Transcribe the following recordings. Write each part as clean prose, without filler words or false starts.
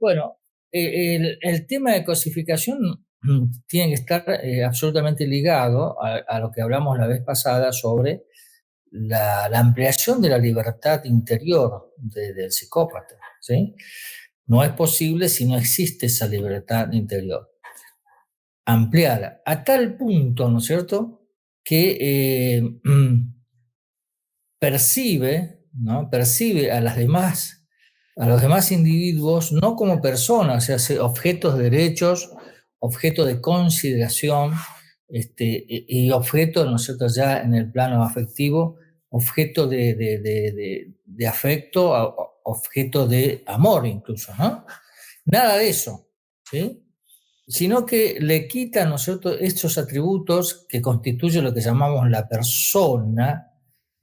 Bueno, el tema de cosificación tiene que estar absolutamente ligado a lo que hablamos la vez pasada sobre la ampliación de la libertad interior del psicópata, ¿sí? No es posible si no existe esa libertad interior. Ampliada a tal punto, ¿no es cierto?, que percibe a los demás individuos no como personas, o sea, objetos de derechos, objetos de consideración, y objetos, ¿no es cierto?, ya en el plano afectivo, objeto de afecto, objeto de amor incluso, ¿no? Nada de eso, ¿sí? Sino que le quita, ¿no es cierto?, estos atributos que constituyen lo que llamamos la persona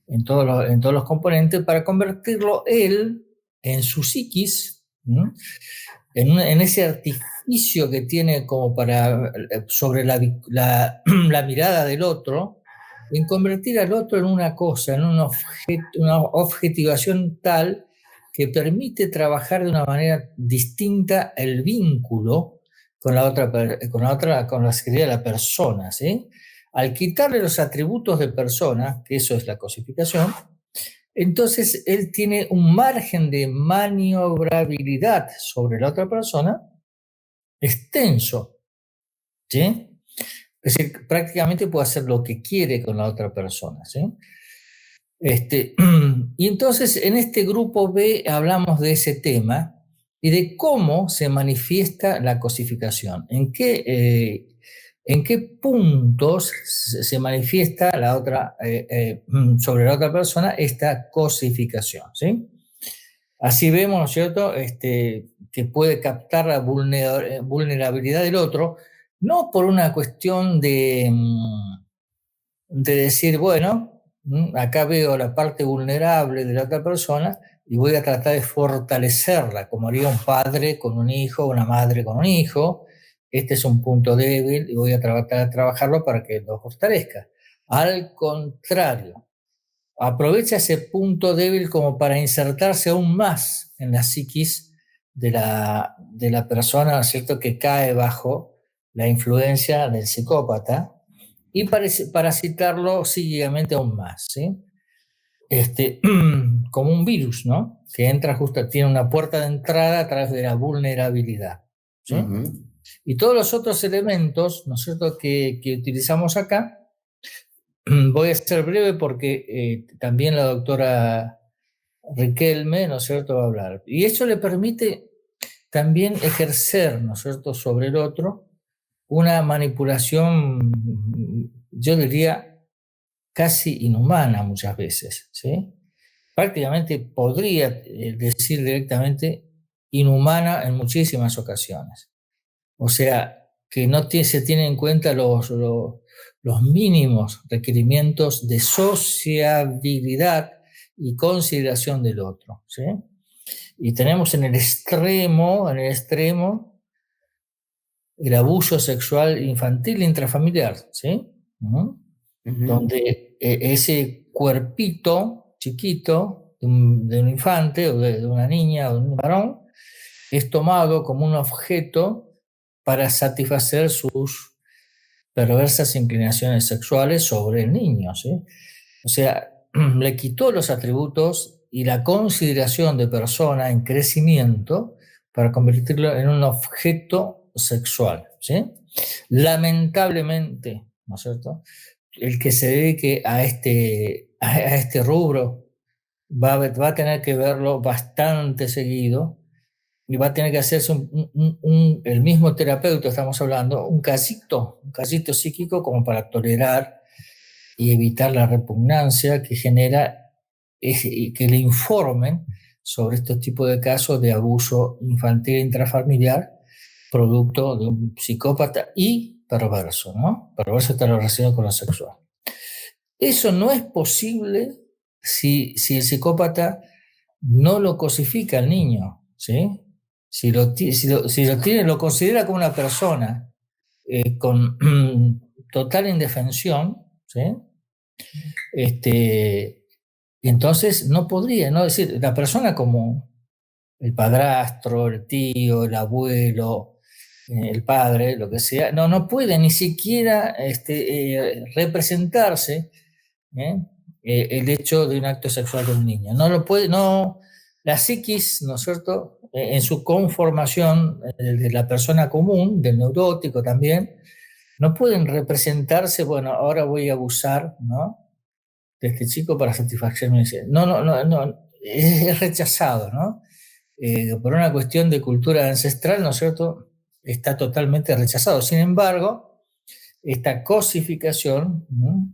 en todos los componentes, para convertirlo él en su psiquis, ¿no?, en ese artificio que tiene como para sobre la mirada del otro, en convertir al otro en una cosa, en una objetivación tal que permite trabajar de una manera distinta el vínculo con con la seguridad de la persona, ¿sí? Al quitarle los atributos de persona, que eso es la cosificación, entonces él tiene un margen de maniobrabilidad sobre la otra persona extenso, ¿sí? Es decir, prácticamente puede hacer lo que quiere con la otra persona, ¿sí? Y entonces en este grupo B hablamos de ese tema y de cómo se manifiesta la cosificación, en qué puntos se manifiesta sobre la otra persona esta cosificación, ¿sí? Así vemos, ¿no es cierto?, que puede captar la vulnerabilidad del otro, no por una cuestión de decir, bueno, acá veo la parte vulnerable de la otra persona y voy a tratar de fortalecerla, como haría un padre con un hijo, una madre con un hijo. Este es un punto débil y voy a tratar de trabajarlo para que lo fortalezca. Al contrario, aprovecha ese punto débil como para insertarse aún más en la psiquis de la persona, ¿no es cierto?, que cae bajo la influencia del psicópata, y parasitarlo psíquicamente aún más, ¿sí? Como un virus, ¿no?, que entra tiene una puerta de entrada a través de la vulnerabilidad, ¿sí? Y todos los otros elementos, ¿no es cierto?, que utilizamos acá, voy a ser breve porque también la doctora Riquelme, ¿no es cierto?, va a hablar. Y eso le permite también ejercer, ¿no es cierto?, sobre el otro una manipulación, yo diría, casi inhumana muchas veces, ¿sí? Prácticamente podría decir directamente inhumana en muchísimas ocasiones. O sea, que no se tienen en cuenta los mínimos requerimientos de sociabilidad y consideración del otro, ¿sí? Y tenemos en el extremo, el abuso sexual infantil intrafamiliar, ¿sí? Donde ese cuerpito chiquito de un infante o de una niña o de un varón es tomado como un objeto para satisfacer sus perversas inclinaciones sexuales sobre el niño, ¿sí? O sea, le quitó los atributos y la consideración de persona en crecimiento para convertirlo en un objeto sexual, ¿sí? Lamentablemente, ¿no es cierto?, el que se dedique a este rubro va a tener que verlo bastante seguido y va a tener que hacerse el mismo terapeuta, estamos hablando, un casito psíquico como para tolerar y evitar la repugnancia que genera que le informen sobre estos tipos de casos de abuso infantil intrafamiliar, producto de un psicópata y perverso, ¿no? Perverso está relacionado con lo sexual. Eso no es posible si el psicópata no lo cosifica al niño, ¿sí? Si lo considera como una persona con total indefensión, ¿sí? Entonces no podría, ¿no? Es decir, la persona como el padrastro, el tío, el abuelo, el padre, lo que sea, no puede ni siquiera representarse el hecho de un acto sexual con un niño. No lo puede, no, la psiquis, ¿no es cierto?, en su conformación de la persona común, del neurótico también, no pueden representarse, bueno, ahora voy a abusar, ¿no?, de este chico para satisfacer mi necesidad. No, es rechazado, ¿no? Por una cuestión de cultura ancestral, ¿no es cierto?, está totalmente rechazado. Sin embargo, esta cosificación, ¿no?,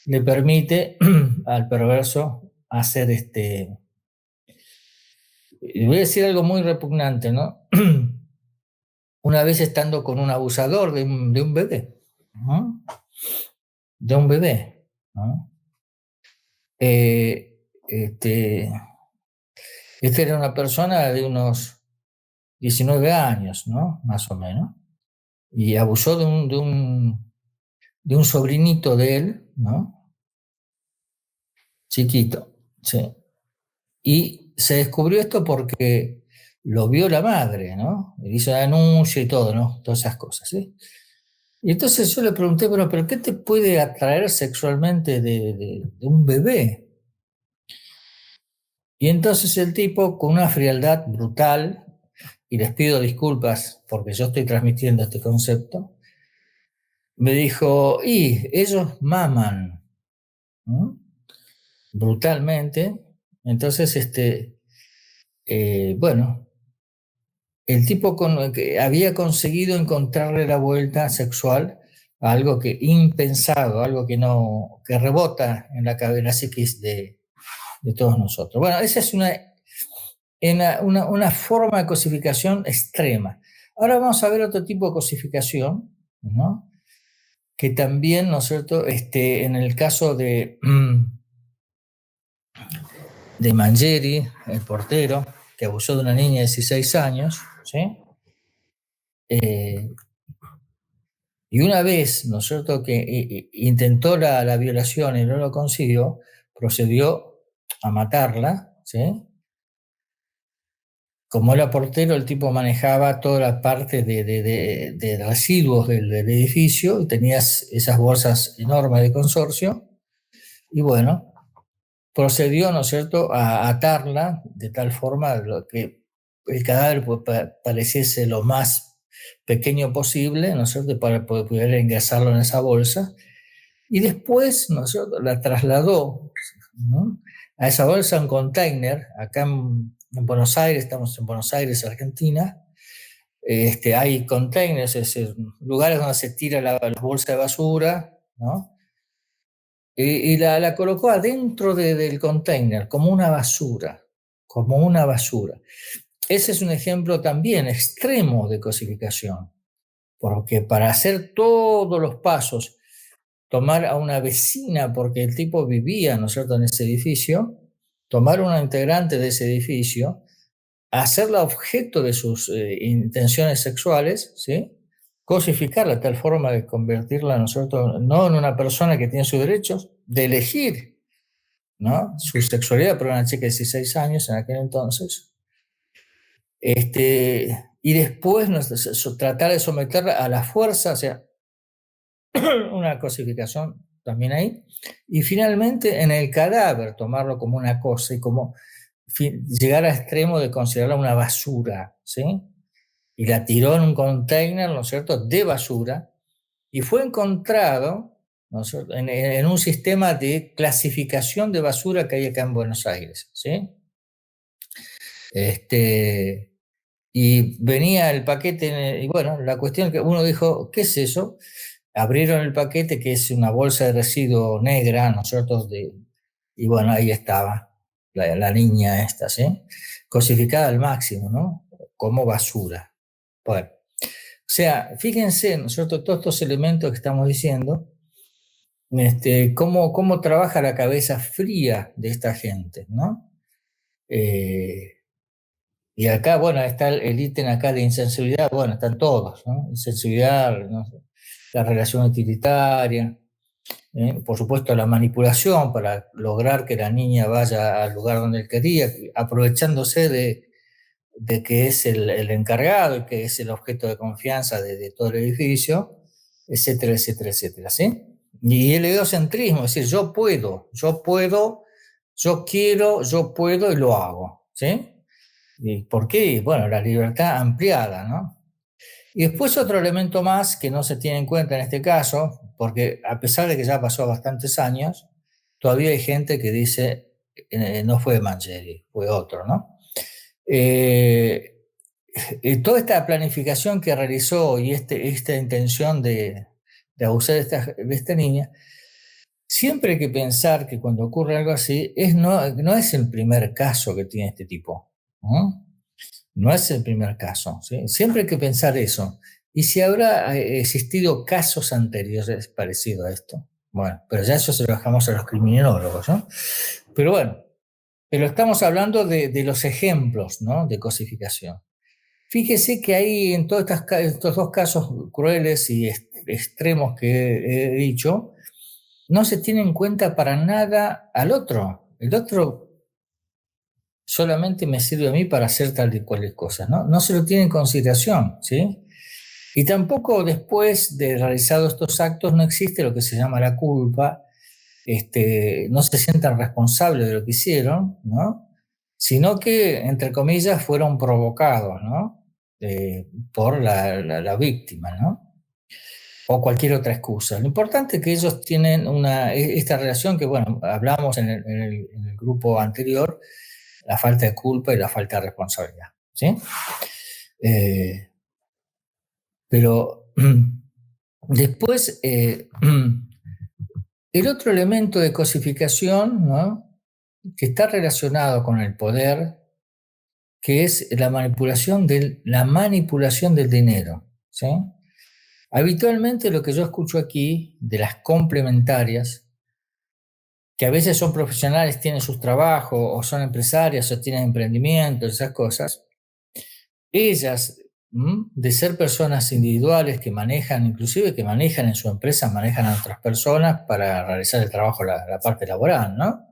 le permite al perverso hacer voy a decir algo muy repugnante, ¿no? Una vez estando con un abusador de un bebé, ¿no?, de un bebé, ¿no? Esta era una persona de unos 19 años, ¿no?, más o menos, y abusó de un sobrinito de él, ¿no?, chiquito, sí. Y se descubrió esto porque lo vio la madre, ¿no? Le hizo denuncia y todo, ¿no? Todas esas cosas, ¿sí? Y entonces yo le pregunté, pero ¿qué te puede atraer sexualmente de un bebé? Y entonces el tipo, con una frialdad brutal, y les pido disculpas porque yo estoy transmitiendo este concepto, me dijo, y ellos maman, ¿no?, brutalmente. Entonces, bueno, el tipo que había conseguido encontrarle la vuelta sexual a algo que impensado, algo que no, que rebota en la psiquis de todos nosotros. Bueno, esa es una forma de cosificación extrema. Ahora vamos a ver otro tipo de cosificación, ¿no?, que también, ¿no es cierto?, en el caso de Mangieri, el portero, que abusó de una niña de 16 años, ¿sí? Y una vez, ¿no es cierto?, que intentó la violación y no lo consiguió, procedió a matarla, ¿sí? Como era portero, el tipo manejaba toda la parte de residuos del edificio y tenía esas bolsas enormes de consorcio. Y bueno, procedió, ¿no es cierto?, a atarla de tal forma que el cadáver pareciese lo más pequeño posible, ¿no es cierto?, para poder ingresarlo en esa bolsa. Y después, ¿no es cierto?, la trasladó, ¿no?, a esa bolsa, un container, acá en Buenos Aires, estamos en Buenos Aires, Argentina. Hay containers, es decir, lugares donde se tira la bolsa de basura, ¿no? Y la colocó adentro del container, como una basura, como una basura. Ese es un ejemplo también extremo de cosificación, porque para hacer todos los pasos, tomar a una vecina, porque el tipo vivía, ¿no es cierto?, en ese edificio, tomar a una integrante de ese edificio, hacerla objeto de sus intenciones sexuales, ¿sí?, cosificarla de tal forma de convertirla, ¿no es cierto?, no en una persona que tiene sus derechos, de elegir, ¿no?, su sexualidad, pero una chica de 16 años en aquel entonces, y después tratar de someterla a la fuerza, o sea, una cosificación también ahí, y finalmente en el cadáver tomarlo como una cosa y como llegar al extremo de considerarla una basura, ¿sí? Y la tiró en un container, ¿no es cierto?, de basura, y fue encontrado, ¿no es cierto?, en un sistema de clasificación de basura que hay acá en Buenos Aires, ¿sí? Y venía el paquete, y bueno, la cuestión es que uno dijo, ¿qué es eso? Abrieron el paquete, que es una bolsa de residuo negra, ¿no es cierto?, y bueno, ahí estaba la niña esta, ¿sí?, cosificada al máximo, ¿no?, como basura. Bueno, o sea, fíjense, ¿no es cierto?, todos estos elementos que estamos diciendo, cómo trabaja la cabeza fría de esta gente, ¿no? Y acá, bueno, está el ítem acá de insensibilidad, bueno, están todos, ¿no? Insensibilidad, ¿no?, la relación utilitaria, por supuesto la manipulación para lograr que la niña vaya al lugar donde él quería, aprovechándose de que es el encargado y que es el objeto de confianza de todo el edificio, etcétera, etcétera, etcétera, ¿sí? Y el egocentrismo, es decir, yo puedo, yo quiero, yo puedo y lo hago, ¿sí? ¿Y por qué? Bueno, la libertad ampliada, ¿no? Y después otro elemento más que no se tiene en cuenta en este caso, porque a pesar de que ya pasó bastantes años, todavía hay gente que dice, no fue Mangieri, fue otro, ¿no? Eh, Toda esta planificación que realizó y esta intención de abusar de esta niña, siempre hay que pensar que cuando ocurre algo así, no es el primer caso que tiene este tipo, ¿no? No es el primer caso, ¿sí? Siempre hay que pensar eso. ¿Y si habrá existido casos anteriores parecidos a esto? Bueno, pero ya eso se lo dejamos a los criminólogos, ¿no? Pero bueno, pero estamos hablando de los ejemplos, ¿no? De cosificación. Fíjese que ahí en todos estos dos casos crueles y extremos que he dicho, no se tiene en cuenta para nada al otro. El otro solamente me sirve a mí para hacer tal y cuales cosas, ¿no? No se lo tiene en consideración, ¿sí? Y tampoco después de realizados estos actos no existe lo que se llama la culpa, no se sientan responsables de lo que hicieron, ¿no? Sino que, entre comillas, fueron provocados, ¿no? Por la víctima, ¿no? O cualquier otra excusa. Lo importante es que ellos tienen esta relación que, bueno, hablamos en el grupo anterior, la falta de culpa y la falta de responsabilidad, ¿sí? Eh, pero después, el otro elemento de cosificación, ¿no? Que está relacionado con el poder, que es la manipulación del dinero, ¿sí? Habitualmente lo que yo escucho aquí de las complementarias, que a veces son profesionales, tienen sus trabajos, o son empresarias, o tienen emprendimientos, esas cosas, ellas, de ser personas individuales que manejan, inclusive que manejan en su empresa, manejan a otras personas para realizar el trabajo, la parte laboral, ¿no?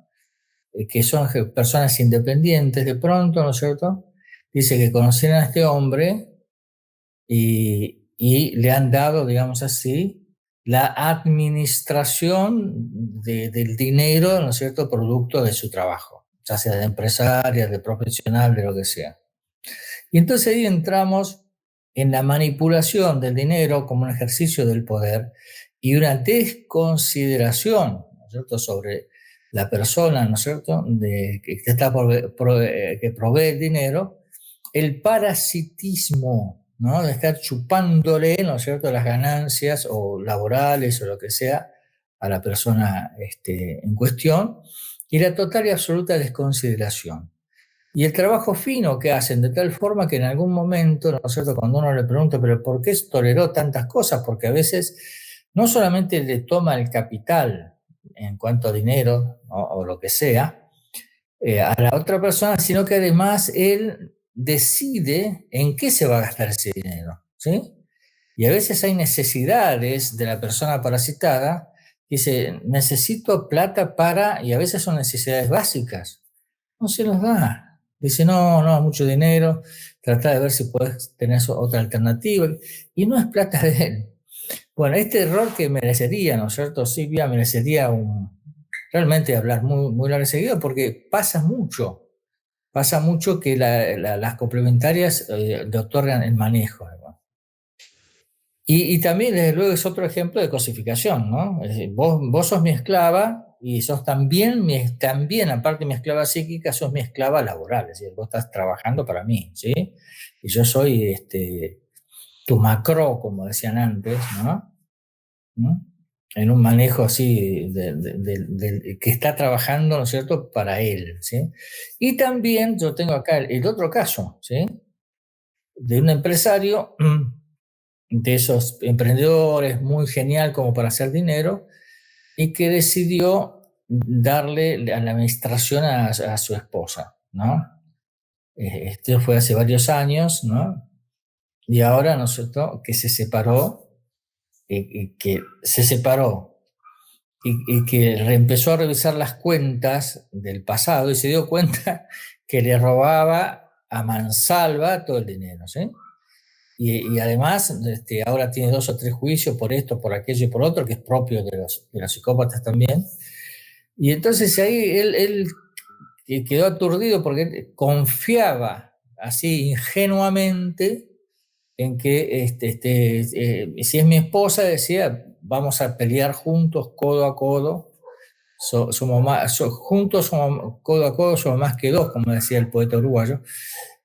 Que son personas independientes de pronto, ¿no es cierto? Dice que conocían a este hombre y le han dado, digamos así, la administración del dinero, ¿no es cierto?, producto de su trabajo, ya sea de empresaria, de profesional, de lo que sea. Y entonces ahí entramos en la manipulación del dinero como un ejercicio del poder y una desconsideración, ¿no es cierto?, sobre la persona, ¿no es cierto?, que provee el dinero, el parasitismo, ¿no?, de estar chupándole, ¿no es cierto?, las ganancias o laborales o lo que sea a la persona en cuestión, y la total y absoluta desconsideración. Y el trabajo fino que hacen, de tal forma que en algún momento, ¿no es cierto?, cuando uno le pregunta, pero ¿por qué toleró tantas cosas? Porque a veces no solamente le toma el capital en cuanto a dinero, ¿no?, o lo que sea, a la otra persona, sino que además él decide en qué se va a gastar ese dinero, ¿sí? Y a veces hay necesidades de la persona parasitada, que dice, necesito plata para, y a veces son necesidades básicas, no se los da. Dice, no, mucho dinero, trata de ver si puedes tener otra alternativa, y no es plata de él. Bueno, este error que merecería, ¿no es cierto, Silvia? Merecería realmente hablar muy, muy largo y seguido, porque pasa mucho que las complementarias le otorgan el manejo, ¿no? Y también, desde luego, es otro ejemplo de cosificación, ¿no? Es decir, vos sos mi esclava y sos también, aparte de mi esclava psíquica, sos mi esclava laboral, es decir, vos estás trabajando para mí, ¿sí? Y yo soy tu macro, como decían antes, ¿no? ¿No? En un manejo así que está trabajando, ¿no es cierto?, para él, ¿sí? Y también yo tengo acá el otro caso, ¿sí?, de un empresario, de esos emprendedores muy genial como para hacer dinero, y que decidió darle a la administración a su esposa, ¿no? Esto fue hace varios años, ¿no? Y ahora, ¿no es cierto?, que se separó, y que se separó y que empezó a revisar las cuentas del pasado y se dio cuenta que le robaba a mansalva todo el dinero, ¿sí? Y además, ahora tiene 2 o 3 juicios por esto, por aquello y por otro, que es propio de los psicópatas también. Y entonces ahí él quedó aturdido porque confiaba así ingenuamente en que si es mi esposa, decía, vamos a pelear juntos, codo a codo, juntos somos codo a codo, somos más que dos, como decía el poeta uruguayo.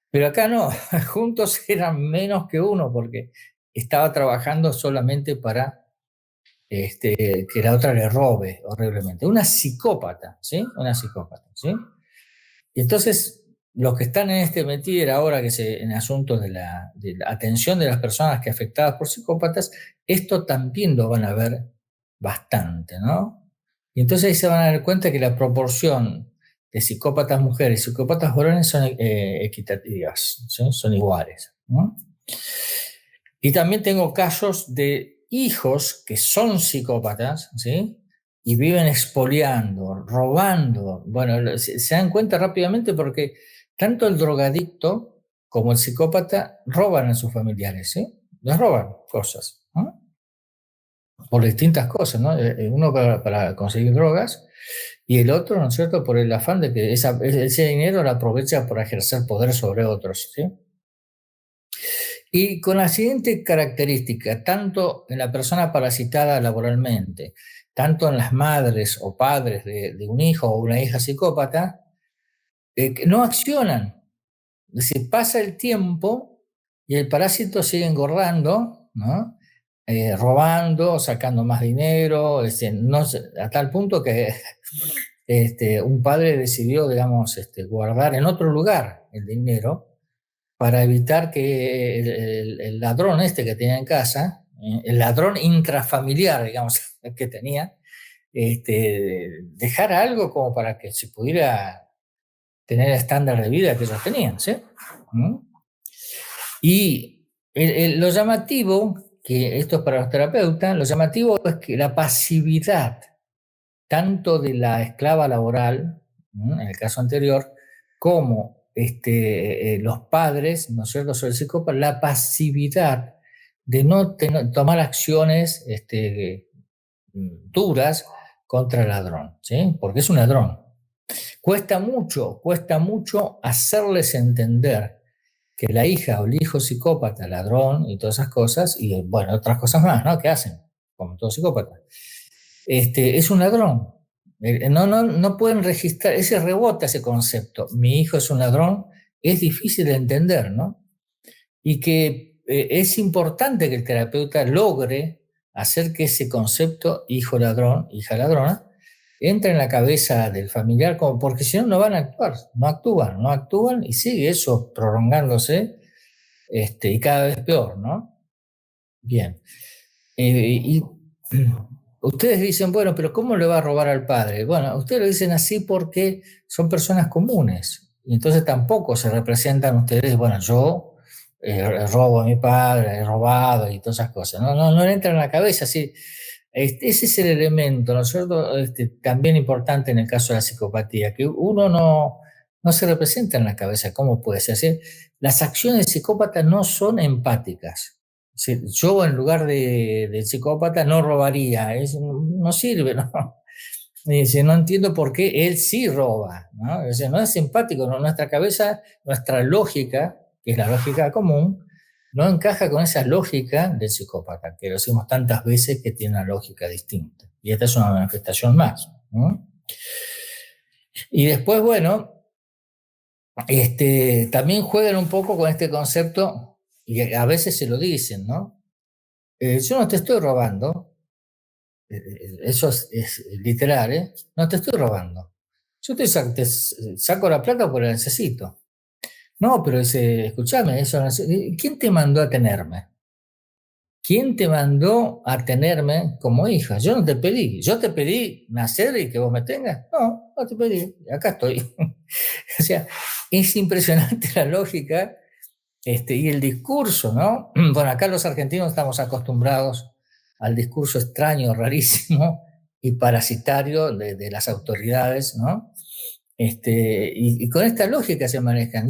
Pero acá no, juntos eran menos que uno, porque estaba trabajando solamente para que la otra le robe horriblemente. Una psicópata, ¿sí? Una psicópata, ¿sí? Y entonces, los que están en este metido ahora, en asuntos de la atención de las personas que afectadas por psicópatas, esto también lo van a ver bastante, ¿no? Y entonces ahí se van a dar cuenta que la proporción de psicópatas mujeres y psicópatas varones son equitativas, ¿sí? Son iguales, ¿no? Y también tengo casos de hijos que son psicópatas, ¿sí? Y viven expoliando, robando. Bueno, se dan cuenta rápidamente porque tanto el drogadicto como el psicópata roban a sus familiares, ¿sí? Les roban cosas, ¿no? Por distintas cosas, ¿no? Uno para conseguir drogas y el otro, ¿no es cierto?, por el afán de que ese dinero lo aprovecha para ejercer poder sobre otros, ¿sí? Y con la siguiente característica, tanto en la persona parasitada laboralmente, tanto en las madres o padres de un hijo o una hija psicópata, que no accionan. Es decir, pasa el tiempo y el parásito sigue engordando, ¿no? Robando, sacando más dinero, a tal punto que un padre decidió, digamos, guardar en otro lugar el dinero para evitar que el ladrón que tenía en casa, el ladrón intrafamiliar, digamos, que tenía, dejara algo como para que se pudiera tener el estándar de vida que ellos tenían, ¿sí? ¿Mm? Y lo llamativo, que esto es para los terapeutas, lo llamativo es que la pasividad, tanto de la esclava laboral, en el caso anterior, como los padres, ¿no es cierto?, sobre el psicópata, la pasividad de no tomar acciones duras contra el ladrón, ¿sí? Porque es un ladrón. Cuesta mucho hacerles entender que la hija o el hijo psicópata, ladrón y todas esas cosas, y bueno, otras cosas más, ¿no?, que hacen, como todo psicópata, es un ladrón. No pueden registrar, ese rebota ese concepto, mi hijo es un ladrón, es difícil de entender, ¿no? Y que es importante que el terapeuta logre hacer que ese concepto, hijo ladrón, hija ladrona, entre en la cabeza del familiar, porque si no, no van a actuar, no actúan y sigue eso prolongándose y cada vez peor, ¿no? Bien. Y ustedes dicen, bueno, pero ¿cómo le va a robar al padre? Bueno, ustedes lo dicen así porque son personas comunes. Y entonces tampoco se representan ustedes, bueno, yo robo a mi padre, he robado y todas esas cosas. No le entra en la cabeza así. Ese es el elemento, ¿no es cierto?, también importante en el caso de la psicopatía, que uno no se representa en la cabeza. ¿Cómo puede ser así? Las acciones psicópatas no son empáticas. Yo en lugar de psicópata no robaría, no sirve, ¿no? Dice, no entiendo por qué él sí roba, ¿no? Dice, no es simpático, ¿no? Nuestra cabeza, nuestra lógica, que es la lógica común, no encaja con esa lógica del psicópata, que lo decimos tantas veces que tiene una lógica distinta. Y esta es una manifestación más, ¿no? Y después, bueno, también juegan un poco con este concepto, y a veces se lo dicen, ¿no? Yo no te estoy robando, eso es literal, ¿eh? No te estoy robando. Yo te saco la plata porque la necesito. No, pero dice, escúchame, ¿quién te mandó a tenerme? ¿Quién te mandó a tenerme como hija? Yo no te pedí. ¿Yo te pedí nacer y que vos me tengas? No te pedí. Acá estoy. O sea, es impresionante la lógica y el discurso, ¿no? Bueno, acá los argentinos estamos acostumbrados al discurso extraño, rarísimo y parasitario de las autoridades, ¿no? Y con esta lógica se manejan.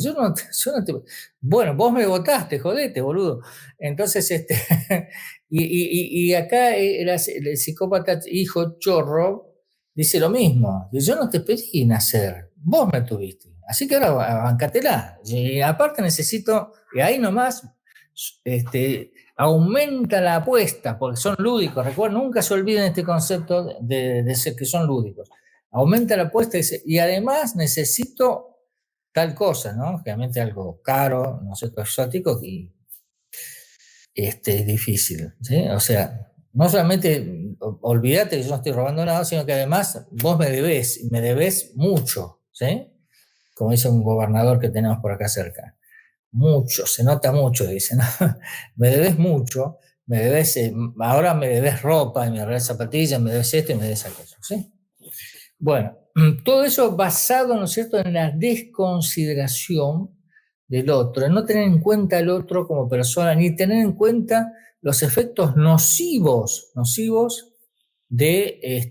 Bueno, vos me votaste, jodete, boludo. Entonces, y acá el psicópata hijo chorro dice lo mismo. Yo no te pedí nacer, vos me tuviste. Así que ahora bancatela. Y aparte necesito, y ahí nomás, aumenta la apuesta, porque son lúdicos. Recuerden, nunca se olviden este concepto de ser que son lúdicos. Aumenta la apuesta y además necesito tal cosa, ¿no? Realmente algo caro, no sé, exótico y difícil, ¿sí? O sea, no solamente olvídate que yo no estoy robando nada, sino que además vos me debés mucho, ¿sí? Como dice un gobernador que tenemos por acá cerca. Mucho, se nota mucho, dice, ¿no? Me debes mucho, me debes, ahora me debes ropa, y me debes zapatillas, me debes esto y me debes aquello, ¿sí? Bueno, todo eso basado, ¿no es cierto?, en la desconsideración del otro, en no tener en cuenta al otro como persona, ni tener en cuenta los efectos nocivos de,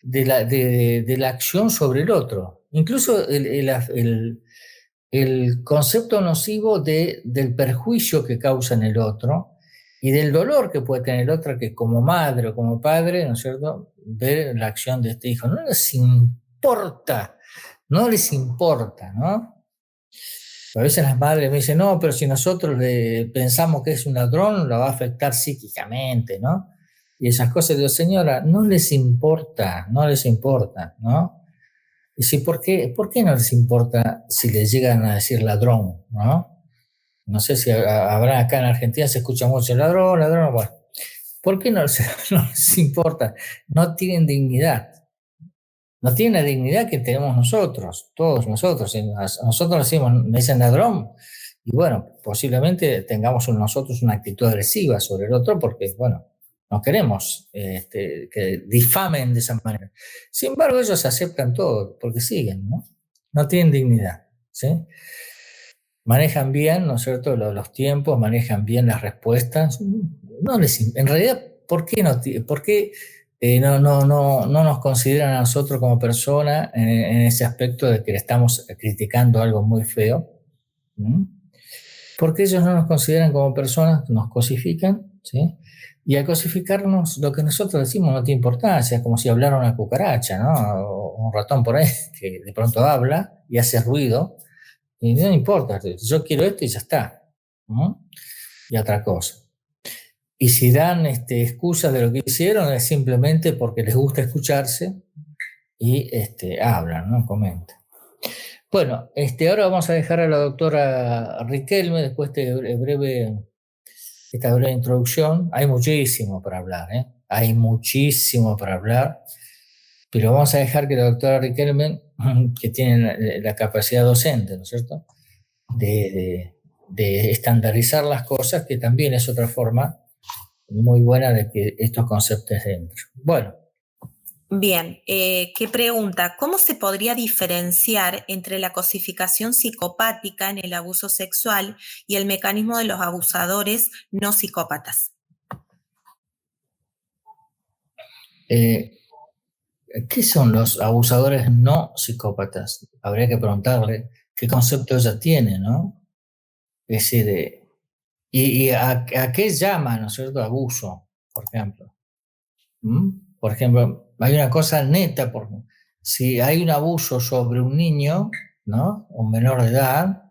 de la acción sobre el otro. Incluso el concepto nocivo del perjuicio que causa en el otro y del dolor que puede tener el otro, que como madre o como padre, ¿no es cierto?, ver la acción de este hijo. No les importa, ¿no? A veces las madres me dicen, no, pero si nosotros pensamos que es un ladrón, lo va a afectar psíquicamente, ¿no? Y esas cosas, digo, señora, no les importa, ¿no? Y sí, ¿por qué no les importa si les llegan a decir ladrón, ¿no? No sé si habrá acá en Argentina, se escucha mucho ladrón, bueno. ¿Por qué no no les importa? No tienen dignidad. No tienen la dignidad que tenemos nosotros, todos nosotros. Nosotros me dicen ladrón, y bueno, posiblemente tengamos nosotros una actitud agresiva sobre el otro porque, bueno, no queremos que difamen de esa manera. Sin embargo, ellos aceptan todo porque siguen, ¿no? No tienen dignidad, ¿sí? Manejan bien, ¿no es cierto?, los tiempos, manejan bien las respuestas. En realidad, ¿por qué no nos consideran a nosotros como persona en ese aspecto de que le estamos criticando algo muy feo? ¿Mm? Porque ellos no nos consideran como personas, nos cosifican, ¿sí? Y al cosificarnos, lo que nosotros decimos no tiene importancia, es como si hablara una cucaracha, ¿no? O un ratón por ahí que de pronto habla y hace ruido, y no importa, yo quiero esto y ya está, ¿no? Y otra cosa. Y si dan excusas de lo que hicieron, es simplemente porque les gusta escucharse y hablan, ¿no? Comentan. Bueno, ahora vamos a dejar a la doctora Riquelme después de esta breve introducción. Hay muchísimo para hablar, ¿eh? Hay muchísimo para hablar, pero vamos a dejar que la doctora Riquelme, que tiene la capacidad docente, ¿no es cierto?, de estandarizar las cosas, que también es otra forma muy buena de que estos conceptos entren. Bueno. Bien, ¿qué pregunta? ¿Cómo se podría diferenciar entre la cosificación psicopática en el abuso sexual y el mecanismo de los abusadores no psicópatas? ¿Qué son los abusadores no psicópatas? Habría que preguntarle qué concepto ella tiene, ¿no? Es decir, ¿y a qué llama, ¿no es cierto?, abuso, por ejemplo. Por ejemplo, hay una cosa neta, porque si hay un abuso sobre un niño, ¿no?, un menor de edad,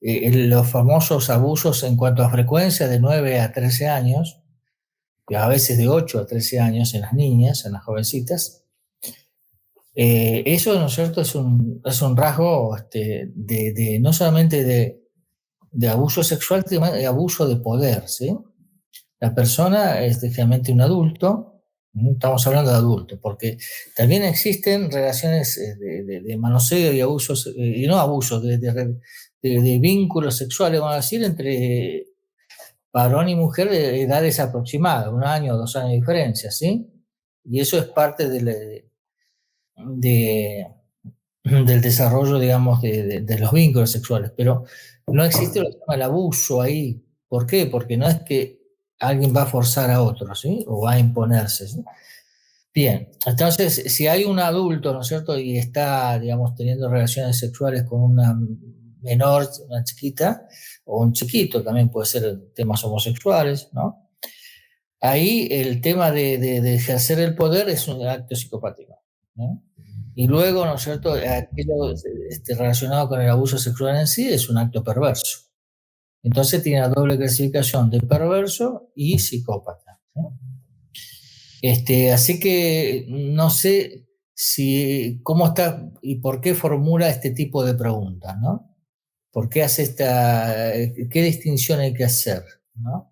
los famosos abusos en cuanto a frecuencia de 9 a 13 años, a veces de 8 a 13 años en las niñas, en las jovencitas, eso, ¿no es cierto?, es un rasgo no solamente de abuso sexual, sino de abuso de poder, ¿sí? La persona es realmente un adulto, estamos hablando de adulto, porque también existen relaciones de manoseo y abusos, y no abusos, de vínculos sexuales, vamos a decir, entre varón y mujer de edades aproximadas, 1 año o 2 años de diferencia, ¿sí? Y eso es parte del desarrollo, digamos, de los vínculos sexuales, pero no existe lo que se llama el abuso ahí. ¿Por qué? Porque no es que alguien va a forzar a otro, ¿sí?, o va a imponerse, ¿sí? Bien, entonces si hay un adulto, ¿no es cierto?, y está, digamos, teniendo relaciones sexuales con una menor, una chiquita, o un chiquito, también puede ser temas homosexuales, ¿no? Ahí el tema de ejercer el poder es un acto psicopático, ¿no? Y luego, ¿no es cierto?, aquello relacionado con el abuso sexual en sí es un acto perverso. Entonces tiene la doble clasificación de perverso y psicópata, ¿no? Así que no sé cómo está y por qué formula este tipo de preguntas, ¿no? ¿Por qué hace qué distinción hay que hacer, ¿no?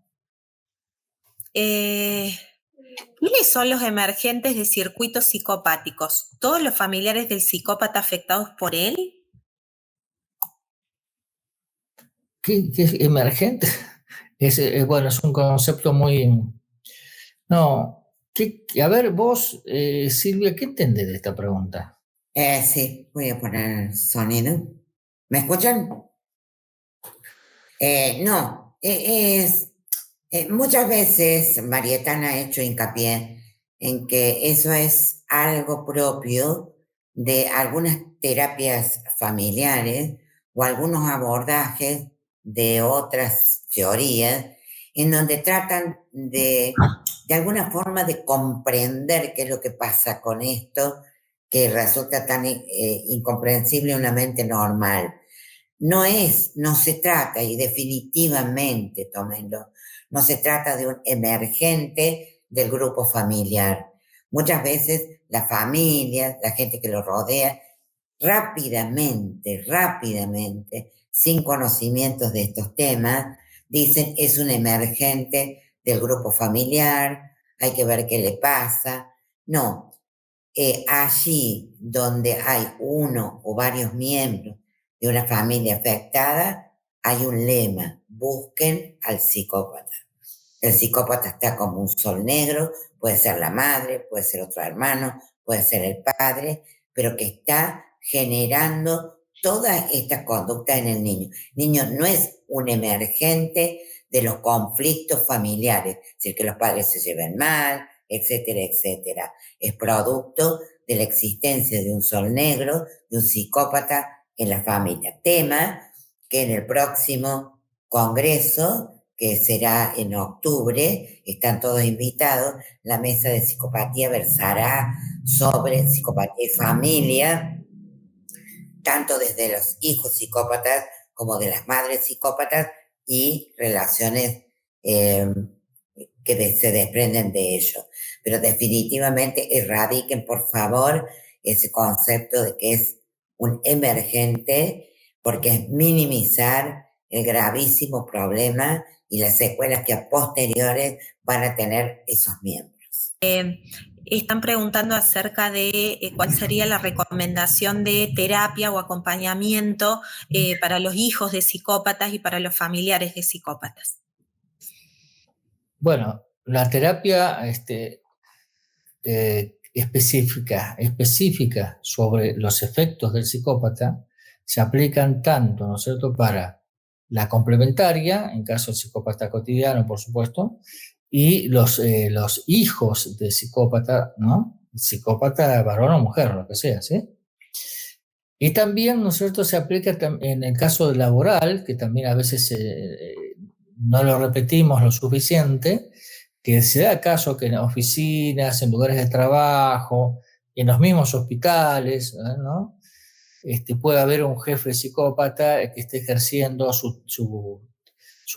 ¿Quiénes son los emergentes de circuitos psicopáticos? ¿Todos los familiares del psicópata afectados por él? ¿Qué es emergente? Bueno, es un concepto muy... No, a ver, vos, Silvia, ¿qué entendés de esta pregunta? Sí, voy a poner sonido. ¿Me escuchan? No, muchas veces Marietana ha hecho hincapié en que eso es algo propio de algunas terapias familiares o algunos abordajes de otras teorías en donde tratan de alguna forma de comprender qué es lo que pasa con esto que resulta tan incomprensible en una mente normal. No se trata, y definitivamente, tómenlo, no se trata de un emergente del grupo familiar. Muchas veces la familia, la gente que lo rodea, rápidamente, sin conocimientos de estos temas, dicen es un emergente del grupo familiar, hay que ver qué le pasa. No, allí donde hay uno o varios miembros de una familia afectada, hay un lema: busquen al psicópata. El psicópata está como un sol negro, puede ser la madre, puede ser otro hermano, puede ser el padre, pero que está generando toda esta conducta en el niño. El niño no es un emergente de los conflictos familiares, es decir, que los padres se lleven mal, etcétera, etcétera. Es producto de la existencia de un sol negro, de un psicópata en la familia. Tema que en el próximo congreso, que será en octubre, están todos invitados, la mesa de psicopatía versará sobre psicopatía y familia, tanto desde los hijos psicópatas como de las madres psicópatas y relaciones eh, que se desprenden de ello. Pero definitivamente erradiquen, por favor, ese concepto de que es un emergente, porque es minimizar el gravísimo problema y las secuelas que a posteriores van a tener esos miembros. Están preguntando acerca de cuál sería la recomendación de terapia o acompañamiento para los hijos de psicópatas y para los familiares de psicópatas. Bueno, la terapia específica sobre los efectos del psicópata se aplican tanto, ¿no es cierto?, para la complementaria, en caso del psicópata cotidiano, por supuesto, y los hijos del psicópata, ¿no? Psicópata varón o mujer, lo que sea, ¿sí? Y también, ¿no es cierto?, se aplica en el caso laboral, que también a veces no lo repetimos lo suficiente, que se da caso que en oficinas, en lugares de trabajo, en los mismos hospitales, ¿no? Puede haber un jefe psicópata que esté ejerciendo su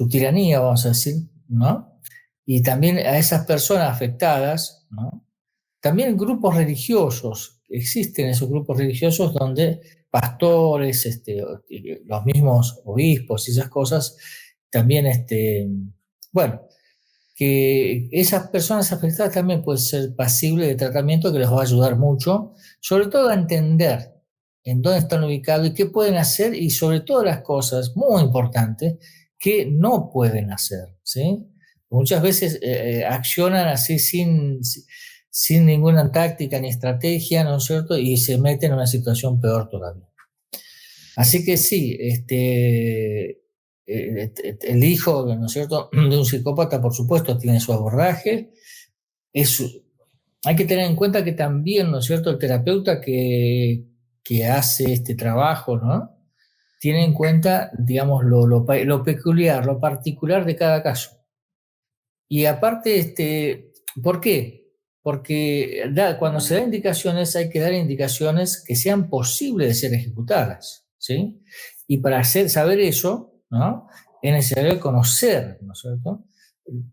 tiranía, vamos a decir, ¿no? Y también a esas personas afectadas, ¿no? También grupos religiosos, existen esos grupos religiosos donde pastores, los mismos obispos y esas cosas, también, bueno, que esas personas afectadas también pueden ser pasibles de tratamiento que les va a ayudar mucho, sobre todo a entender en dónde están ubicados y qué pueden hacer, y sobre todo las cosas muy importantes que no pueden hacer, ¿sí? Muchas veces accionan así sin ninguna táctica ni estrategia, ¿no es cierto?, y se meten en una situación peor todavía. Así que sí, el hijo, ¿no es cierto?, de un psicópata, por supuesto, tiene su abordaje, hay que tener en cuenta que también, ¿no es cierto?, el terapeuta que hace este trabajo, ¿no?, tiene en cuenta, digamos, lo peculiar, lo particular de cada caso. Y aparte, ¿por qué? Porque cuando se da indicaciones hay que dar indicaciones que sean posibles de ser ejecutadas, ¿sí? Y para saber eso, ¿no?, es necesario conocer, ¿no es cierto?,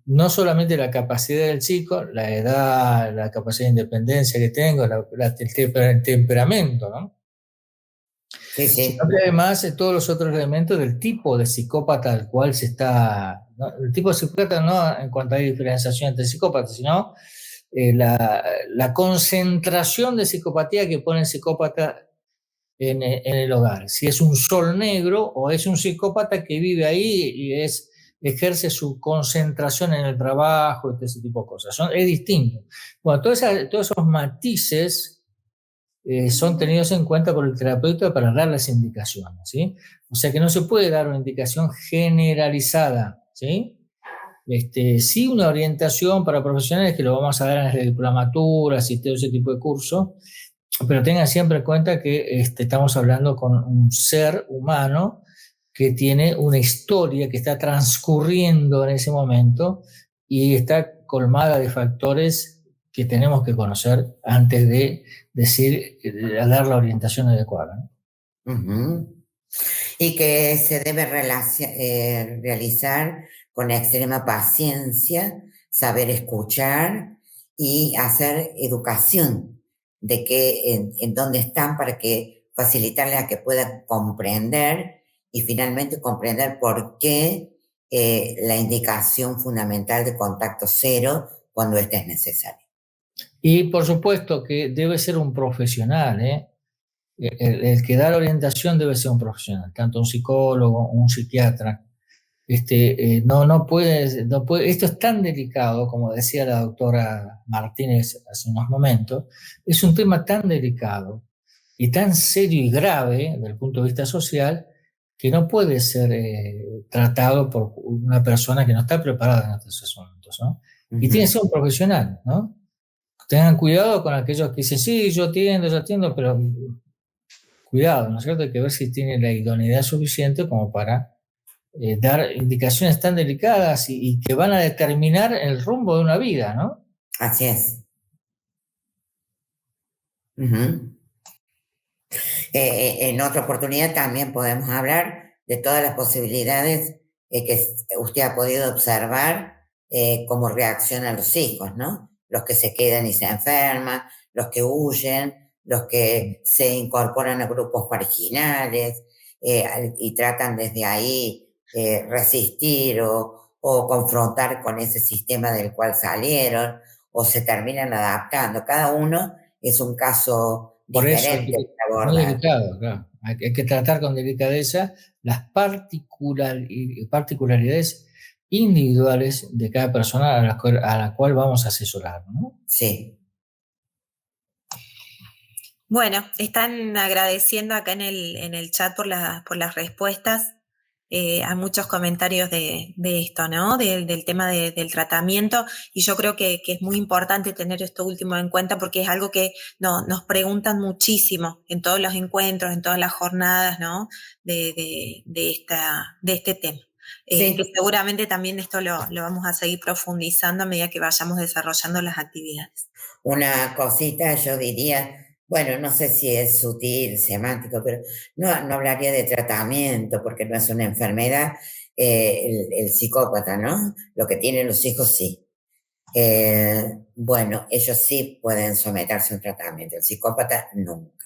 no solamente la capacidad del chico, la edad, la capacidad de independencia que tengo, el temperamento, ¿no?, Sí, sí. sino que además todos los otros elementos del tipo de psicópata al cual se está, ¿no? El tipo de psicópata no en cuanto hay diferenciación entre psicópatas, sino la concentración de psicopatía que pone el psicópata en el hogar. Si es un sol negro o es un psicópata que vive ahí y ejerce su concentración en el trabajo y todo ese tipo de cosas. Es distinto. Bueno, todos esos matices son tenidos en cuenta por el terapeuta para dar las indicaciones, ¿sí? O sea que no se puede dar una indicación generalizada, ¿sí? Sí, una orientación para profesionales que lo vamos a dar en las diplomaturas y todo ese tipo de cursos, pero tengan siempre en cuenta que estamos hablando con un ser humano que tiene una historia que está transcurriendo en ese momento y está colmada de factores que tenemos que conocer antes de dar la orientación adecuada, ¿no? Uh-huh. Y que se debe realizar con extrema paciencia, saber escuchar y hacer educación de en dónde están para que facilitarles a que puedan comprender y finalmente comprender por qué la indicación fundamental de contacto cero cuando éste es necesario. Y por supuesto que debe ser un profesional, ¿eh? El que da la orientación debe ser un profesional, tanto un psicólogo, un psiquiatra. No puede, esto es tan delicado, como decía la doctora Martínez hace unos momentos, es un tema tan delicado y tan serio y grave desde el punto de vista social que no puede ser tratado por una persona que no está preparada en estos asuntos, ¿no? Uh-huh. Y tiene que ser un profesional, ¿no? Tengan cuidado con aquellos que dicen, sí, yo atiendo, pero cuidado, ¿no es cierto? Hay que ver si tiene la idoneidad suficiente como para dar indicaciones tan delicadas y que van a determinar el rumbo de una vida, ¿no? Así es. Uh-huh. En otra oportunidad también podemos hablar de todas las posibilidades que usted ha podido observar cómo reaccionan los hijos, ¿no? Los que se quedan y se enferman, los que huyen, los que se incorporan a grupos marginales y tratan desde ahí resistir o confrontar con ese sistema del cual salieron o se terminan adaptando. Cada uno es un caso por diferente. eso es muy delicado, claro. Hay que tratar con delicadeza las particularidades individuales de cada persona a la cual vamos a asesorar, ¿no? Sí. Bueno, están agradeciendo acá en el chat por las respuestas. Hay muchos comentarios de esto, ¿no? Del tema del tratamiento, y yo creo que es muy importante tener esto último en cuenta porque es algo que nos preguntan muchísimo en todos los encuentros, en todas las jornadas, ¿no? De este tema. Sí. Que seguramente también esto lo vamos a seguir profundizando a medida que vayamos desarrollando las actividades. Una cosita, yo diría, bueno, no sé si es sutil, semántico, pero no hablaría de tratamiento porque no es una enfermedad, el psicópata, ¿no? Lo que tienen los hijos sí. Bueno, ellos sí pueden someterse a un tratamiento, el psicópata nunca.